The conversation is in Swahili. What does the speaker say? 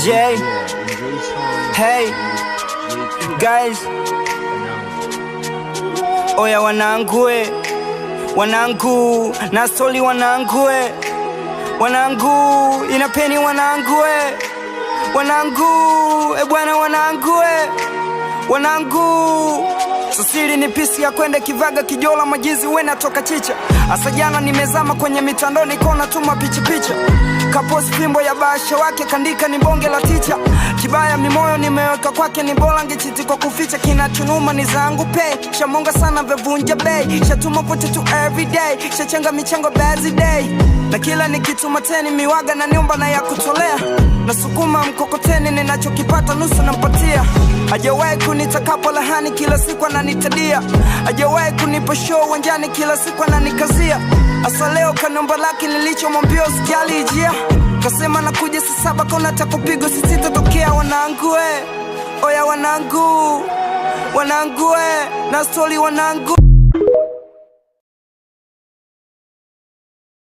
J. Hey guys, oya wanangue, wanangu na soli wanangue, wanangu inapeni wanangue, wanangu bwana wanangue, wanangu sosili ni pisi ya kwende Kivaga Kijola Majizi wena toka chicha. Asa jana nimezama kwenye mitandao nikona tuma picha kaposi fimbo ya basha wake kandika ni bonge la ticha. Kibaya mimoyo nimeweka kwake ni bola ngechiti kwa kuficha. Kinachunuma ni zangu pay shamonga sana vevunja bay. Shatuma pote to everyday shachenga michango bazi day. Na kila nikituma teni miwaga na niomba na ya kutolea. Nasukuma mkokoteni ninachokipata nusu nampatia. Hajawahi kunitakapo lahani kila siku ananitadia. Hajawahi kunipa show wanjani kila siku ananikazia. Asa leo kanomba laki nilichomwambia usikiali ijia. Kasema nakuja saa 7 kona takupigo sitatokea. Wanangu oya wanangu, wanangu na stori wanangu.